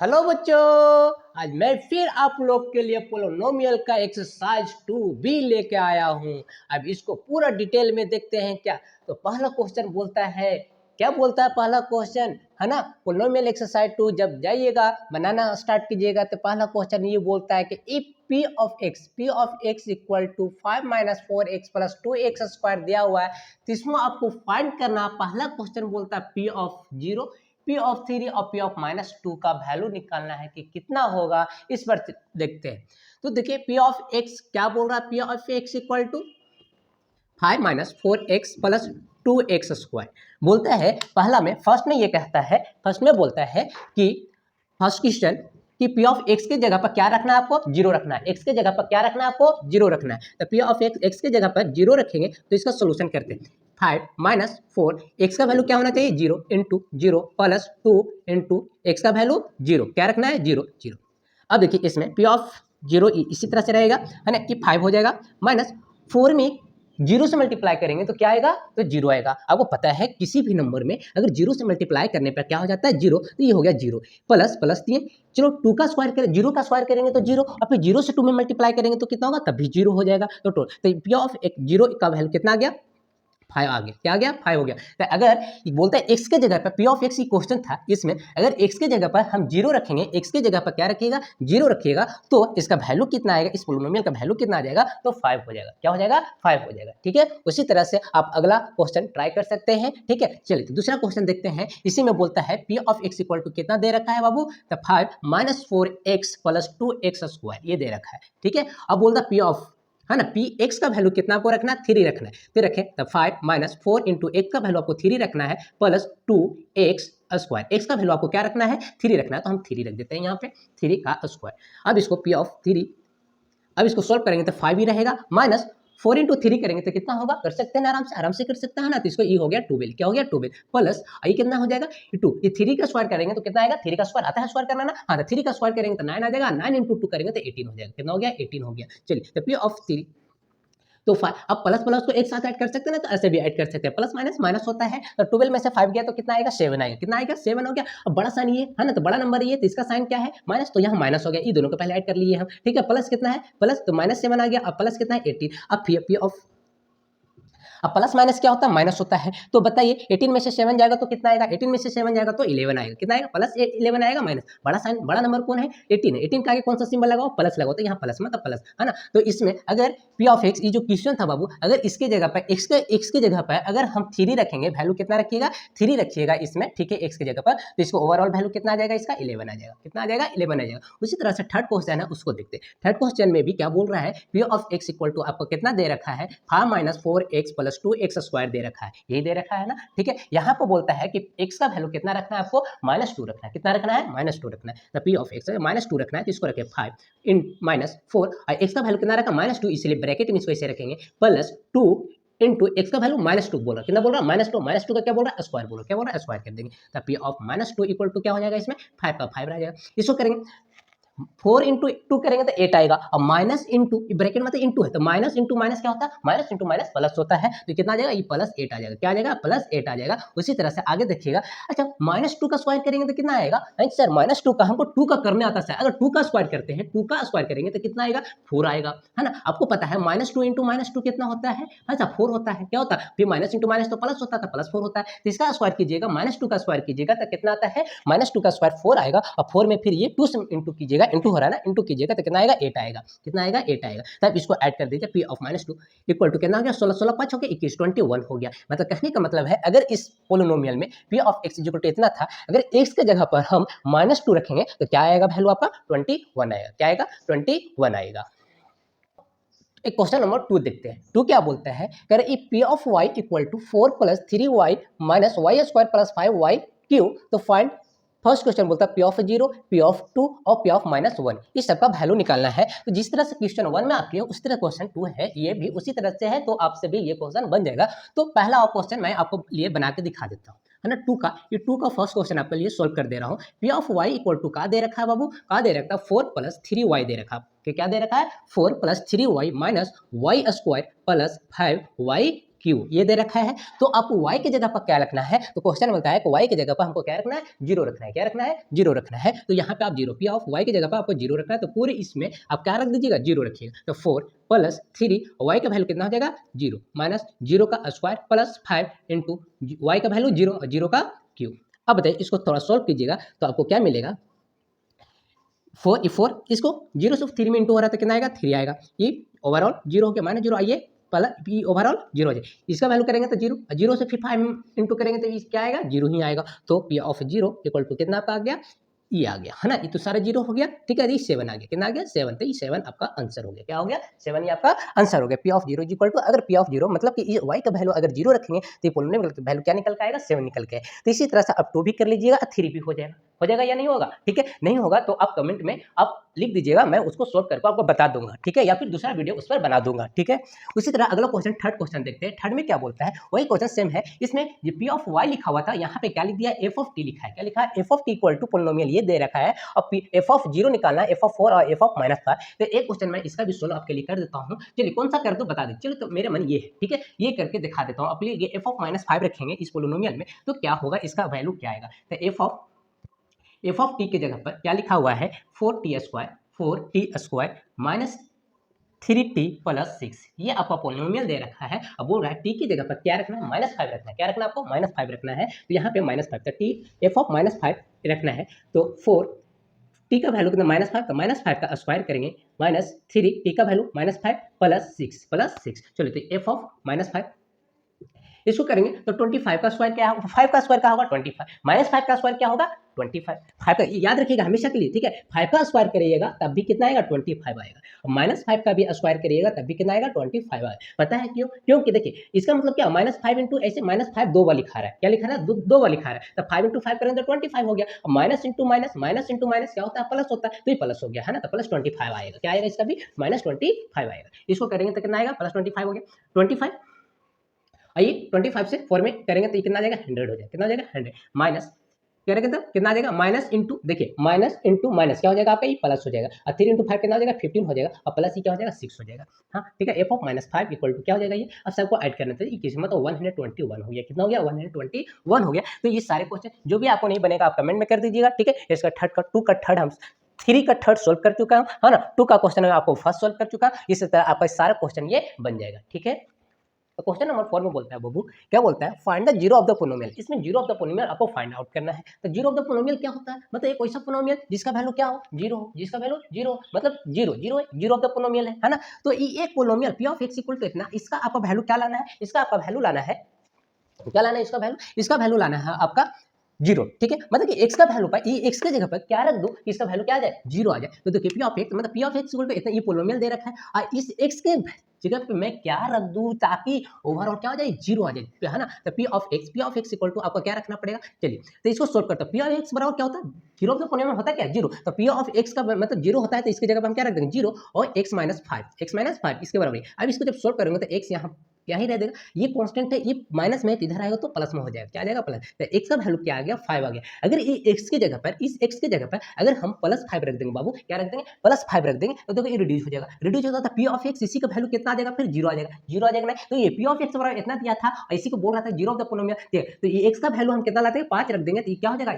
Hello बच्चों, आज मैं फिर आप लोग के लिए पोलिनोमियल का एक्सरसाइज 2B लेके आया हूँ। अब इसको पूरा डिटेल में देखते हैं क्या। तो पहला क्वेश्चन बोलता है, क्या बोलता है पहला क्वेश्चन, है ना। पोलिनोमियल एक्सरसाइज 2 जब जाइएगा बनाना स्टार्ट कीजिएगा तो पहला क्वेश्चन ये बोलता है कि if p of x equal to 5 minus 4x plus 2x square दिया हुआ है तो इसमें आपको फाइंड करना। पहला क्वेश्चन बोलता है p ऑफ 0, P ऑफ 3 और P ऑफ -2 का वैल्यू निकालना है कि कितना होगा। इस पर देखते हैं। तो देखिए P ऑफ x क्या बोल रहा है, P of x equal to 5 minus 4x plus 2x square बोलता है। पहला में फर्स्ट में ये कहता है, फर्स्ट में बोलता है कि फर्स्ट क्वेश्चन कि P ऑफ x के जगह पर क्या रखना है, आपको जीरो रखना है। x के जगह पर क्या रखना है, आपको जीरो रखना है। तो P ऑफ x के जगह पर जीरो रखेंगे तो इसका सोल्यूशन करते हैं। 5 माइनस 4 एक्स का वैल्यू क्या होना चाहिए, zero into zero plus 2 into x का वैल्यू जीरो, क्या रखना है, जीरो जीरो। अब देखिए इसमें P ऑफ जीरो इसी तरह से रहेगा, है ना, कि 5 हो जाएगा माइनस 4 में जीरो से मल्टीप्लाई करेंगे तो क्या आएगा, तो जीरो आएगा। आपको पता है किसी भी नंबर में अगर जीरो से मल्टीप्लाई करने पर क्या हो जाता है, जीरो, तो ये हो गया जीरो प्लस प्लस 3। चलो 2 का स्क्वायर करें, जीरो का स्क्वायर करेंगे तो जीरो, और फिर जीरो से 2 में मल्टीप्लाई करेंगे तो कितना होगा, तब भी जीरो हो जाएगा। तो P ऑफ एक जीरो का वैल्यू कितना आ गया, 5 आ गया। क्या आ गया, 5 हो गया। तो अगर बोलता है x के जगह पर P ऑफ x की क्वेश्चन था, इसमें अगर x के जगह पर हम जीरो रखेंगे, x के जगह पर क्या रखिएगा, जीरो रखिएगा, तो इसका वैल्यू कितना आएगा, इस पोलिनोमियल का वैल्यू कितना आ जाएगा, तो 5 हो जाएगा। क्या हो जाएगा, 5 हो जाएगा। ठीक है, उसी तरह से आप अगला क्वेश्चन ट्राई कर सकते हैं। ठीक है, चलिए तो दूसरा क्वेश्चन देखते हैं। इसी में बोलता है P of x equal to कितना दे रखा है बाबू, तो 5 minus 4x plus 2x square ये दे रखा है। ठीक है, अब बोलता है P ऑफ, है ना, पी एक्स का वैल्यू कितना आपको रखना है, 3 रखना है। तो रखें, तब 5 माइनस 4 इंटू एक्स का वैल्यू आपको 3 रखना है प्लस 2x स्क्वायर। एक्स का वैल्यू आपको क्या रखना है, 3 रखना है, तो हम 3 रख देते हैं यहाँ पे, 3 का स्क्वायर। अब इसको पी ऑफ 3, अब इसको सोल्व करेंगे तो 5 ही रहेगा, माइनस 4 इंटू 3 करेंगे तो कितना होगा, कर सकते हैं ना, आराम से कर सकते हैं ना। तो इसको ये हो गया 12, क्या हो गया 12 प्लस ये कितना हो जाएगा, ये 2, ये 3 का स्क्वायर करेंगे तो कितना आएगा, 3 का स्क्वायर आता है स्क्वायर करना ना, हाँ, तो 3 का स्क्वायर करेंगे तो 9 आ जाएगा, 9 इंटू 2 करेंगे तो 18 हो जाएगा। कितना हो गया, 18 हो गया। चलिए तो पी ऑफ 3, तो अब प्लस प्लस को एक साथ ऐड कर सकते हैं ना, तो ऐसे भी ऐड कर सकते हैं, प्लस माइनस माइनस होता है। तो 12 में से 5 गया तो कितना आएगा, 7 आएगा। कितना आएगा, 7 हो गया। अब बड़ा साइन ये है ना, तो बड़ा नंबर ये, तो इसका साइन क्या है, माइनस, तो यहाँ माइनस हो गया। ये दोनों को पहले ऐड कर लिए हम। ठीक है, प्लस कितना है, प्लस, तो माइनस 7 आ गया। अब प्लस कितना है, 18। अब पी ऑफ, अब प्लस माइनस क्या होता है, माइनस होता है। तो बताइए 18 में से 7 जाएगा तो कितना आएगा, 18 में से 7 जाएगा तो 11 आएगा। कितना आएगा, प्लस 11 आएगा, माइनस, बड़ा साइन, बड़ा नंबर कौन है, 18 है। 18 का आगे कौन सा सिंबल लगाओ, प्लस लगाओ, तो यहाँ प्लस मतलब प्लस, है ना। तो इसमें अगर P ऑफ x, ये जो क्वेश्चन था बाबू, अगर इसके जगह पर x के जगह पर अगर हम 3 रखेंगे, वैल्यू कितना रखिएगा, 3 रखिएगा इसमें। ठीक है, x की जगह पर, तो इसको ओवरऑल वैल्यू कितना आ जाएगा, इसका 11 आ जाएगा। कितना आ जाएगा, 11 आ जाएगा। उसी तरह से थर्ड क्वेश्चन है, उसको देखते हैं। थर्ड क्वेश्चन में भी क्या बोल रहा है, P of x equal to आपको कितना दे रखा है, 5 minus 4x plus 2x square दे रखा है, यही दे रखा है ना। ठीक है, यहाँ पर बोलता है कि x का वैल्यू कितना रखना है, आपको -2 रखना है। कितना रखना है, -2 रखना है। तो P ऑफ x -2 रखना है, तो इसको रखे 5 इन माइनस 4, और x का वैल्यू कितना रखा, -2, इसलिए ब्रैकेट में इसको ऐसे रखेंगे, प्लस 2 इंटू एक्स का वैल्यू -2 बोल रहा है। कितना बोल रहा है, -2 का क्या बोल रहा है, स्क्वायर बोल रहा है। क्या बोल रहा है, स्क्वायर कर देंगे। तो P ऑफ -2 इक्वल टू क्या हो जाएगा, इसमें 5 का 5 रह जाएगा। इसको करेंगे 4 इंटू 2 करेंगे तो 8 आएगा, और माइनस इंटू ब्रैकेट में तो इंटू है, तो माइनस इंटू माइनस क्या होता है, माइनस इंटू माइनस प्लस होता है। तो कितना आ जाएगा, ये प्लस 8 आ जाएगा। क्या आ जाएगा, प्लस 8 आ जाएगा। उसी तरह से आगे देखिएगा, अच्छा -2 का स्क्वायर करेंगे तो कितना आएगा, सर -2 का हमको 2 का करने आता है। अगर 2 का स्क्वायर करते हैं, 2 का स्क्वायर करेंगे तो कितना आएगा, 4 आएगा, है ना। आपको पता है -2 इंटू -2 कितना होता है, अच्छा 4 होता है। क्या होता है, फिर माइनस इंटू माइनस तो प्लस होता था, प्लस 4 होता है। तो इसका स्क्वायर कीजिएगा, -2 का स्क्वायर कीजिएगा तो कितना आता है, -2 का स्क्वायर 4 आएगा, और 4 में फिर ये 2 से इंटू कीजिएगा, इंटू हो रहा है ना, इंटू कीजिएगा तो कितना आएगा, 8 आएगा। कितना आएगा, 8 आएगा। तब इसको ऐड कर दीजिए, P ऑफ -2 इक्वल टू कितना हो गया, 16 16 5 हो गया 21, 21 हो गया। मतलब कहने का मतलब है, अगर इस पोलिनोमियल में P of x equal to इतना था, अगर x के जगह पर हम -2 रखेंगे तो क्या आएगा, वैल्यू आपका 21 आएगा। क्या आएगा, 21 आएगा। एक क्वेश्चन नंबर 2 देखते हैं। 2 क्या बोलता है, अगर if P of y equal to 4 plus 3y minus Y square plus 5y cube, तो फाइंड, फर्स्ट क्वेश्चन बोलता है P ऑफ 0, P ऑफ 2 और P ऑफ -1, इस सबका वैल्यू निकालना है। तो जिस तरह से क्वेश्चन 1 में आपके उसी तरह क्वेश्चन 2 है, ये भी उसी तरह से है, तो आपसे भी ये क्वेश्चन बन जाएगा। तो पहला क्वेश्चन मैं आपको लिए बना के दिखा देता हूँ, है ना। 2 का फर्स्ट क्वेश्चन आपके लिए सोल्व कर दे रहा हूँ। P of y equal to का दे रखा है बाबू, का दे रखा है 4 प्लस 3y दे रखा है। क्या दे रखा है, 4 plus 3y minus Y square plus 5y cube ये दे रखा है। तो आपको y की जगह पर क्या रखना है, तो क्वेश्चन बोलता है कि y की जगह पर हमको क्या रखना है, जीरो रखना है। क्या रखना है, जीरो रखना है। तो यहाँ पे आप जीरो, पी ऑफ y की जगह पर आपको जीरो रखना है, तो पूरे इसमें आप क्या रख दीजिएगा, जीरो रखिएगा। तो 4 प्लस 3 y का वैल्यू कितना हो जाएगा, जीरो, माइनस जीरो का स्क्वायर प्लस 5 इंटू y का वैल्यू जीरो, जीरो का क्यू। अब बताइए इसको थोड़ा सोल्व कीजिएगा तो आपको क्या मिलेगा, 4 इसको जीरो से 3 में इंटू हो रहा है तो कितना आएगा, 3 आएगा। ये ओवरऑल जीरो हो गया, माइनस जीरो आइए प्लस पी ओवरऑल जीरो हो जाए। इसका वैल्यू करेंगे तो जीरो, जीरो से फिर 5 इंटू करेंगे तो क्या आएगा, जीरो ही आएगा। तो P of zero equal to कितना आपका आ गया, ये आ गया है ना, ये तो सारा जीरो हो गया। ठीक है, ये 7 आ गया, कितना आ गया 7, तो ये 7 आपका आंसर हो गया। क्या हो गया, 7 ये आपका आंसर हो गया। P of zero equal to, अगर पी ऑफ जीरो मतलब कि ये y का वैल्यू अगर जीरो रखेंगे तो ये पोलिनोमियल का वैल्यू क्या निकल के आएगा, 7 निकल के। तो इसी तरह से आप 2 भी कर लीजिएगा, 3 भी हो जाएगा। हो जाएगा या नहीं होगा, ठीक है, नहीं होगा तो आप कमेंट में आप लिख दीजिएगा, मैं उसको सॉल्व करके आपको बता दूंगा, ठीक है, या फिर दूसरा वीडियो उस पर बना दूंगा, ठीक है। उसी तरह अगला क्वेश्चन, थर्ड क्वेश्चन देखते हैं। थर्ड में क्या बोलता है, वही क्वेश्चन सेम है, इसमें जो पी ऑफ वाई लिखा हुआ था यहाँ पे क्या लिख दिया, एफ ऑफ टी लिखा है। क्या लिखा है, F of T equal to polynomial ये दे रखा है, और एफ ऑफ जीरो निकालना है, एफ ऑफ 4 और एफ ऑफ -5। तो एक क्वेश्चन मैं इसका भी सोल्व आपके लिए कर देता हूँ। चलिए कौन सा कर दो बता दीजिए। चलिए तो मेरे मन ये है, ठीक है, ये करके दिखा देता हूँ। अपने ये एफ ऑफ -5 रखेंगे इस पोलिनोमियल में तो क्या होगा, इसका वैल्यू क्या आएगा। तो एफ ऑफ टी की जगह पर क्या लिखा हुआ है, 4t square minus 3t plus 6। ये आपका पोलिनोमियल दे रखा है। अब बोल रहा है टी की जगह पर क्या रखना है, -5 रखना है। क्या रखना है आपको, -5 रखना है। तो यहाँ पे -5, तो टी एफ ऑफ -5 रखना है। तो 4 टी का वैल्यू कितना, -5, तो -5 का स्क्वायर करेंगे, माइनस 3 टी का वैल्यू -5 प्लस 6। चलो तो एफ ऑफ -5 इसको करेंगे तो 25 का स्क्वायर क्या होगा, 5 का स्क्वायर क्या होगा 25, -5 का स्क्वायर क्या होगा 25। 5 का याद रखिएगा हमेशा के लिए, ठीक है, 5 का स्क्वायर करिएगा तब भी कितना आएगा 25 आएगा, और -5 का भी स्क्वायर करिएगा तब भी कितना आएगा 25 आएगा। पता है क्यों, क्योंकि देखिए इसका मतलब क्या, -5 इंटू ऐसे -5 दो बार लिखा रहा है। क्या लिखा रहा है, दो बार लिखा रहा है। तो 5 इंटू 5 करेंगे तो 25 हो गया, और माइनस इंटू माइनस क्या होता है, प्लस होता है, तो ये प्लस हो गया है ना, तो प्लस 25 आएगा। क्या आएगा इसका भी, -25 आएगा। इसको करेंगे तो कितना आएगा, प्लस 25 हो गया, 25। आइए 25 से 4 में करेंगे तो ये कितना आ जाएगा, 100 हो जाएगा। कितना हो जाएगा 100, माइनस करेंगे तो कितना आ जाएगा, माइनस इंटू, देखिए माइनस इंटू माइनस क्या हो जाएगा आपका, ये प्लस हो जाएगा, और 3 इंटू 5 कितना हो जाएगा 15 हो जाएगा, और प्लस ये क्या हो जाएगा 6 हो जाएगा। हाँ ठीक है, एफ ऑफ -5 इक्वल टू क्या हो जाएगा, ये अब सबको ऐड करना चाहिए, किसी मतलब 121 हो गया। कितना हो गया, 121 हो गया। तो ये सारे क्वेश्चन जो भी आपको नहीं बनेगा आप कमेंट में कर दीजिएगा, ठीक है। इसका थर्ड का 2 का थर्ड हम 3 का थर्ड सोल्व कर चुका हूँ, है ना। 2 का क्वेश्चन मैं आपको फर्स्ट सोल्व कर चुका, इसी तरह आपका सारा क्वेश्चन ये बन जाएगा, ठीक है। तो क्वेश्चन नंबर 4 में बोलता है बबू, क्या बोलता है, find the zero of the polynomial. इसमें जीरो ऑफ द पोलिनोमियल आपको फाइंड आउट करना है। तो जीरो ऑफ द पोलिनोमियल क्या होता है, मतलब एक ऐसा पोलिनोमियल जिसका वैल्यू क्या हो, जीरो हो, जिसका वैल्यू जीरो, मतलब zero zero of the polynomial है ना। तो ये एक polynomial P of X equal to इतना, इसका आपका वैल्यू क्या लाना है, इसका आपका वैल्यू लाना है, क्या लाना है इसका वैल्यू लाना है आपका जीरो, ठीक है। मतलब कि एक्स का वैल्यू पर, ये एक्स की जगह पर क्या रख दो, इसका वैल्यू क्या आ जाए, जीरो आ जाए। तो देखिए पी ऑफ एक्स मतलब P of X equal to इतना, ये पोलिनोमियल दे रखा है, और इस एक्स के जगह पे मैं क्या रख दूं ताकि ओवरऑल क्या हो जाए, जीरो आ जाए, है ना। तो P of X equal to आपका क्या रखना पड़ेगा। चलिए तो इसको सोल्व करते हैं। पी ऑफ एक्स बराबर क्या होता है, जीरो ऑफ द पोलिनोमियल होता है क्या, जीरो। तो पी ऑफ एक्स का मतलब जीरो होता है, तो इसकी जगह पर हम क्या रख देंगे, जीरो, और x -5 इसके बराबर। अब इसको जब सोल्व करेंगे तो x यहाँ क्या ही रह देगा, ये कांस्टेंट है, ये माइनस में इधर आएगा तो प्लस में हो जाएगा। क्या आ जाएगा, प्लस। तो x का वैल्यू क्या आ गया, 5 आ गया। अगर ये x की जगह पर, इस x की जगह पर अगर हम +5 रख देंगे बाबू, क्या रख देंगे, +5 रख देंगे, तो देखो ये रिड्यूस हो जाएगा। रिड्यूस होगा तो पी ऑफ एक्स इसी का वैल्यू कितना आ जाएगा, फिर जीरो आ जाएगा। जीरो आ जाएगा ना, तो ये पी ऑफ एक्स बराबर इतना दिया था, और इसी को बोल रहा था जीरो ऑफ द पोलिनोमियल, ठीक है। तो ये x का वैल्यू हम कितना लाते हैं, 5 रख देंगे, तो ये क्या हो जाएगा,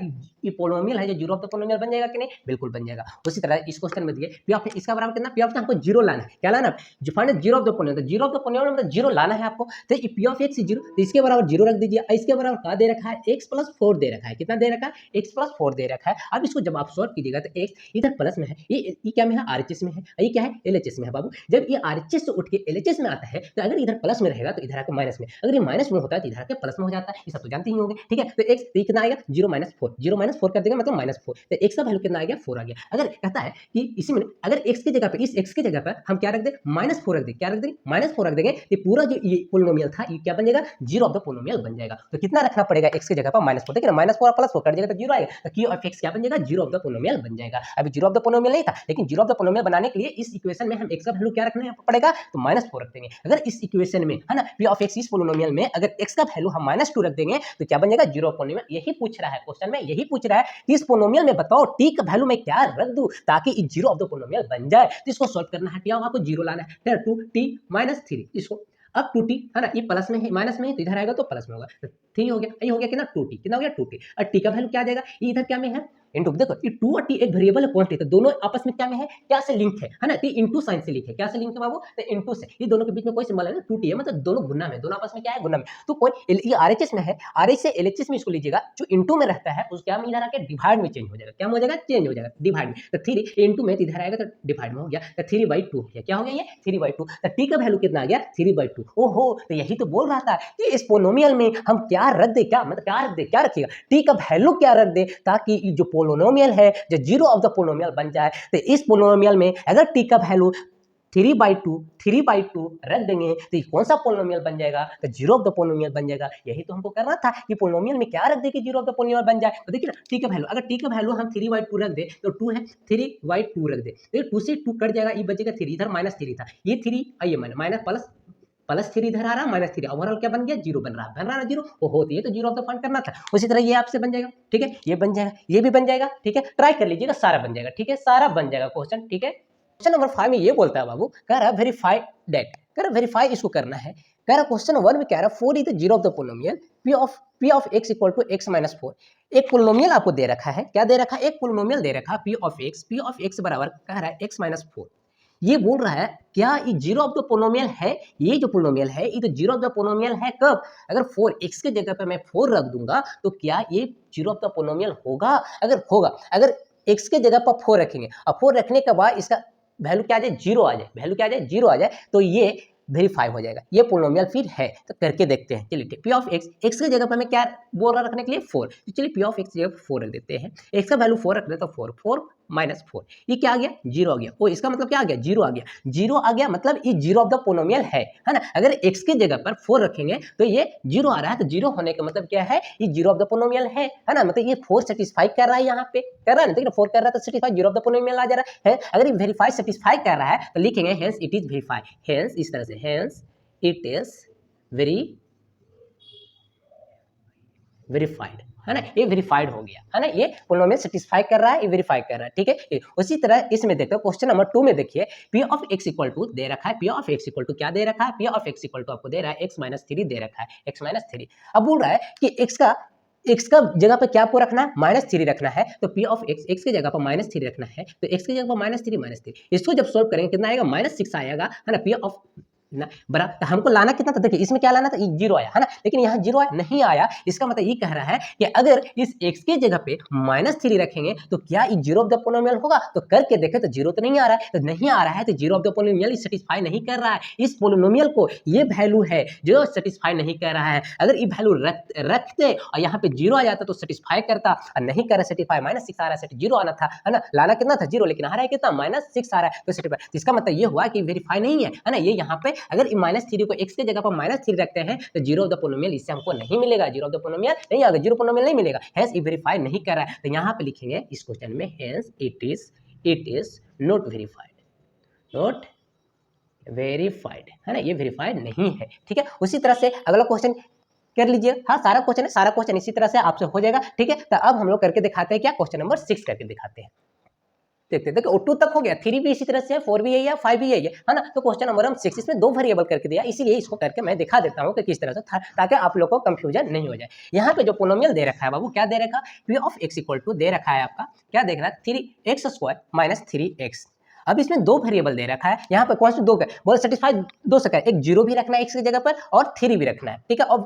ये पोलिनोमियल है जो जीरो ऑफ द पोलिनोमियल बन जाएगा कि नहीं, बिल्कुल बन जाएगा। उसी तरह इस क्वेश्चन में दिए पी ऑफ इसका बराबर कितना, पी ऑफ हमको जीरो लाना है। क्या लाना है, find zero of the polynomial. Zero of the polynomial मतलब जीरो लाना है आपको। तो ये पी ऑफ एक्स जीरो, तो इसके बराबर जीरो रख दीजिए। इसके बराबर क्या दे रखा है, x + 4 दे रखा है। कितना दे रखा है, x + 4 दे रखा है। अब इसको जब आप सॉल्व कीजिएगा तो x इधर प्लस में है, ये क्या में है, आरएचएस में है, ये क्या है, एलएचएस में है बाबू। जब ये आरएचएस से उठ के एलएचएस में आता है, तो अगर इधर प्लस में रहेगा तो इधर आके माइनस में, अगर ये माइनस में होता है तो इधर आके प्लस में हो जाता है। ये सब तो जानते ही होंगे, ठीक है। तो x कितना आएगा, 0 - 4 कर देंगे मतलब -4। तो x का वैल्यू कितना आ गया, 4 आ गया। अगर कहता है कि इसी में अगर x की जगह पर, इस x की जगह पर हम क्या रख दें, -4 रख दें, क्या रख देंगे, -4 रख देंगे, ये पूरा जो ये पोलिनोमियल था ये क्या बन जाएगा, जीरो ऑफ द पोलिनोमियल बन जाएगा। तो कितना रखना पड़ेगा, x की जगह पर -4, देखिए ना, -4 + 4 कर देगा तो जीरो आएगा। तो q ऑफ x क्या बन जाएगा, जीरो ऑफ द पोलिनोमियल बन जाएगा। अभी जीरो ऑफ द पोलिनोमियल नहीं था, लेकिन जीरो ऑफ द पोलिनोमियल बनाने के लिए इस इक्वेशन में हम x का वैल्यू क्या रखना पड़ेगा, तो -4 रख देंगे। अगर इस इक्वेशन में, है ना, p ऑफ x इस पोलिनोमियल में अगर x का वैल्यू हम -2 रख देंगे तो क्या बन जाएगा, जीरो ऑफ पोलिनोमियल। यही पूछ रहा है क्वेश्चन में, यही पूछ रहा है कि इस पोलिनोमियल में बताओ t का वैल्यू मैं क्या रख दूं ताकि जीरो ऑफ द पोलिनोमियल बन जाए। तो इसको सॉल्व करना है, क्या आपको जीरो लाना है, 2t - 3 इसको अब 2t है ना, ये प्लस में है माइनस में है तो इधर आएगा तो प्लस में होगा, तो 3 हो गया, ये हो गया कितना 2t, कितना हो गया 2t। और t का वैल्यू क्या देगा, ये इधर क्या में है इनटू, देखो ये 2 और t एक वेरिएबल है क्वांटिटी, तो दोनों आपस में क्या में है, क्या से लिंक है ना, तो इनटू साइन से लिंक है, क्या से लिंक है बाबू, तो इनटू से, ये दोनों के बीच में कोई सिंबल है ना 2t है, मतलब दोनों गुना में, दोनों आपस में क्या है गुना में, तो कोई ये आरएचएस में है, आरएच से एलएचएस में इसको लीजिएगा, जो इनटू में रहता है उस क्या में इधर आके डिवाइड में चेंज हो जाएगा, क्या हो जाएगा चेंज हो जाएगा डिवाइड में, तो 3 इनटू में इधर आएगा तो डिवाइड में हो गया, तो 3/2 हो गया, क्या हो गया ये 3/2, तो t का वैल्यू कितना आ गया 3/2। ओहो, तो यही तो बोल रहा था कि इस पोलिनोमियल में हम क्या रख दे, क्या मतलब क्या रख दे, क्या रखिएगा t का वैल्यू क्या रख दे, ताकि जो पोलिनोमियल है जो जीरो ऑफ द पोलिनोमियल बन जाए। तो इस पोलिनोमियल में अगर t का वैल्यू 3/2 रख देंगे तो कौन सा पोलिनोमियल बन जाएगा, तो जीरो ऑफ द पोलिनोमियल बन जाएगा। यही तो हमको करना था कि पोलिनोमियल में क्या रख दे कि जीरो ऑफ द पोलिनोमियल बन जाए। तो देखिए ना t का वैल्यू, अगर t का वैल्यू हम 3/2 रख दे तो 2 है, 3/2 रख दे, तो 2 से 2 कट जाएगा, ये बचेगा 3, इधर -3 था, ये 3 और ये माइनस +3 इधर आ रहा है -3, ओवरऑल क्या बन गया जीरो बन रहा है ना जीरो, ओहो, तो ये तो जीरो ऑफ द फंड करना था। उसी तरह ये आपसे बन जाएगा, ठीक है, ये बन जाएगा, ये भी बन जाएगा, ठीक है, ट्राई कर लीजिएगा, सारा बन जाएगा, ठीक है, सारा बन जाएगा क्वेश्चन, ठीक है। क्वेश्चन नंबर 5 में ये बोलता है बाबू, कह रहा वेरीफाई दैट, कह रहा वेरीफाई इसको करना है, कह रहा क्वेश्चन 1 में कह रहा 4 is the zero of the polynomial p of x equal to x minus 4। एक पोलिनोमियल आपको दे रखा है, क्या दे रखा है, एक पोलिनोमियल दे रखा है p ऑफ x बराबर कह रहा है x माइनस 4। ये बोल रहा है क्या ये जीरो ऑफ द पोलिनोमियल है, ये जो पोलिनोमियल है ये तो जीरो ऑफ द पोलिनोमियल है कब, अगर 4x के जगह पे मैं 4 रख दूंगा तो क्या ये जीरो ऑफ द पोलिनोमियल होगा, अगर होगा, अगर x के जगह पर 4 रखेंगे और 4 रखने के बाद इसका वैल्यू क्या आ जाए जीरो आ जाए, वैल्यू क्या आ जाए जीरो आ जाए, तो ये वेरीफाई हो जाएगा, ये पोलिनोमियल फिर है। तो करके देखते हैं, चलिए p ऑफ x के जगह पर हमें क्या बोल रहा रखने के लिए 4, तो चलिए p ऑफ x की जगह 4 रख देते हैं, x का वैल्यू 4 रख देते तो 4 माइनस 4, ये क्या आ गया जीरो आ गया, ओ इसका मतलब क्या आ गया जीरो आ गया, जीरो आ गया मतलब ये जीरो ऑफ द पोलिनोमियल है ना। अगर x के जगह पर 4 रखेंगे तो ये जीरो आ रहा है, तो जीरो होने का मतलब क्या है, ये जीरो ऑफ द पोलिनोमियल है ना, मतलब ये 4 सेटिस्फाई कर रहा है, यहाँ पे कर रहा है ना, देखिए 4 कर रहा है तो satisfy zero of the polynomial आ जा रहा है। अगर ये वेरीफाई सेटिस्फाई कर रहा है तो लिखेंगे hence it is verify, hence इस तरह से, हेंस इट इज वेरीफाइड, है ना, ये वेरीफाइड हो गया, है ना, ये पोलिनोमियल सेटिस्फाई कर रहा है, ये वेरीफाई कर रहा है, ठीक है। उसी तरह इसमें देखते हैं क्वेश्चन नंबर 2 में, देखिए p of x equal to दे रखा है, p of x equal to क्या दे रखा है, p of x equal to आपको दे रहा है x माइनस 3 दे रखा है, x माइनस 3। अब बोल रहा है कि x का जगह पे क्या आपको रखना है -3 रखना है, तो p ऑफ x के जगह पर -3 रखना है, तो x की जगह पर -3 इसको जब सोल्व करेंगे कितना आएगा -6 आएगा, है ना, p ऑफ ना बराबर, तो हमको लाना कितना था, देखिए इसमें क्या लाना था, ये जीरो आया है ना, लेकिन यहाँ जीरो नहीं आया, इसका मतलब ये कह रहा है कि अगर इस x के जगह पे -3 रखेंगे तो क्या ये जीरो ऑफ द पोलिनोमियल होगा, तो करके देखे तो जीरो तो नहीं आ रहा है, तो नहीं आ रहा है तो zero of the polynomial satisfy नहीं कर रहा है, इस पोलिनोमियल को ये वैल्यू है जो सेटिस्फाई नहीं कर रहा है। अगर ये वैल्यू रखते और यहाँ पे जीरो आ जाता तो सेटिस्फाई करता, और नहीं कर रहा सेटिस्फाई, -6 आ रहा है, जीरो आना था, है ना, लाना कितना था जीरो, लेकिन आ रहा है कितना -6 आ रहा है, तो सेटिस्फाई, इसका मतलब ये हुआ कि वेरीफाई नहीं है ना, ये यहाँ पे अगर -3 को x के जगह पर -3 रखते हैं तो जीरो ऑफ द पोलिनोमियल इससे हमको नहीं मिलेगा, जीरो ऑफ द पोलिनोमियल नहीं आएगा, जीरो पोलिनोमियल नहीं मिलेगा, हेंस ये वेरीफाई नहीं कर रहा है। तो यहाँ पे लिखेंगे इस क्वेश्चन में hence it is not verified, not verified, है ना, ये वेरीफाइड नहीं है, ठीक है। उसी तरह से अगला क्वेश्चन कर लीजिए, हाँ सारा क्वेश्चन है, सारा क्वेश्चन इसी तरह से आपसे हो जाएगा, ठीक है। तो अब हम लोग करके दिखाते हैं, क्या क्वेश्चन नंबर 6 करके दिखाते हैं, देखते देखो 2 तक हो गया, 3 भी इसी तरह से है, 4 भी यही है, 5 भी यही है ना। तो क्वेश्चन नंबर हम 6 इसमें 2 वेरिएबल करके दिया, इसीलिए इसको करके मैं दिखा देता हूँ कि किस तरह से, ताकि आप लोग को कंफ्यूजन नहीं हो जाए। यहाँ पे जो पोलिनोमियल दे रखा है बाबू, क्या दे रखा है, p of x equal to दे रखा है आपका, क्या देख रहा है 3x² माइनस 3x। अब इसमें 2 वेरिएबल दे रखा है, यहाँ पर कौन से 2 का बोल सेटिस्फाई 2 से, एक जीरो भी रखना है x की जगह पर और 3 भी रखना है, ठीक है, और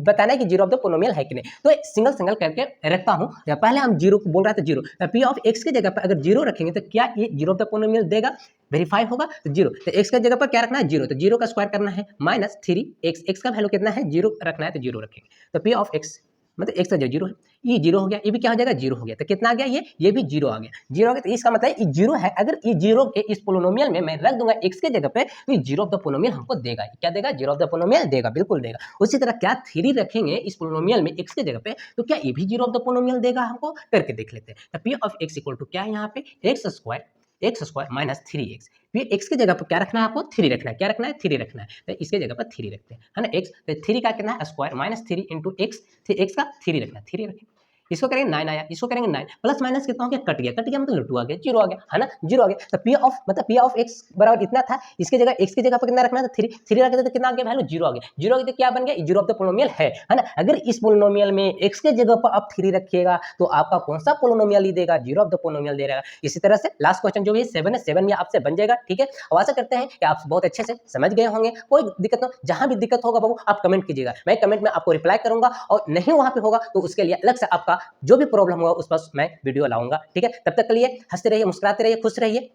बताना है कि जीरो ऑफ द पोलिनोमियल है कि नहीं। तो सिंगल सिंगल करके रखता हूँ, पहले हम जीरो बोल रहा था, जीरो p ऑफ x की जगह पर अगर जीरो रखेंगे तो क्या ये जीरो ऑफ द पोलिनोमियल देगा, वेरीफाई होगा, तो जीरो, तो x की जगह पर क्या रखना है जीरो, तो जीरो का स्क्वायर करना है -3x, x का वैल्यू कितना है जीरो रखना है, तो जीरो रखेंगे, तो p ऑफ x मतलब x का जो जीरो है ये जीरो हो गया, ये भी क्या हो जाएगा जीरो हो गया, तो कितना आ गया ये भी जीरो आ गया, जीरो हो गया, तो इसका मतलब ये जीरो है। अगर ये जीरो के इस पोलिनोमियल में मैं रख दूंगा x के जगह पे तो ये जीरो ऑफ द पोलिनोमियल हमको देगा, क्या देगा, जीरो ऑफ द पोलिनोमियल देगा, बिल्कुल देगा। उसी तरह क्या 3 रखेंगे इस पोलिनोमियल में x के जगह पे तो क्या ये भी जीरो ऑफ द पोलिनोमियल देगा, हमको करके देख लेते हैं। तो p of x equal to क्या है यहाँ पे x² माइनस 3x, फिर x की जगह पर क्या रखना है आपको 3 रखना है, क्या रखना है 3 रखना है, तो इसके जगह पर 3 रखते हैं, है ना, x तो 3 का कितना है स्क्वायर -3 इंटू x, x का 3 रखना है, 3 रखें, इसको करेंगे 9 आया, इसको करेंगे 9 प्लस माइनस कितना हो गया, कट गया मतलब लुटू आ गया, जीरो आ गया, है ना, जीरो आ गया। तो पी ऑफ मतलब पी ऑफ एक्स बराबर इतना था, इसके जगह एक्स की जगह पर कितना रखना था, 3 3 रख देते तो कितना आ गया वैल्यू, जीरो आ गया, जीरो आ गया तो क्या बन गया, जीरो ऑफ द पोलिनोमियल है ना। अगर इस पोलिनोमियल में एक्स के जगह पर आप 3 रखिएगा तो आपका कौन सा पोलिनोमियल ही देगा, जीरो ऑफ द पोलिनोमियल दे रहेगा। इसी तरह से लास्ट क्वेश्चन जो भी 7 है, 7 में आपसे बन जाएगा, ठीक है। और आशा करते हैं कि आप बहुत अच्छे से समझ गए होंगे। कोई दिक्कत ना, जहां भी दिक्कत होगा बाबू आप कमेंट कीजिएगा, मैं कमेंट में आपको रिप्लाई करूंगा, और नहीं वहां पे होगा तो उसके लिए अलग से आपका जो भी प्रॉब्लम होगा उस पर मैं वीडियो लाऊंगा, ठीक है। तब तक के लिए हंसते रहिए, मुस्कुराते रहिए, खुश रहिए।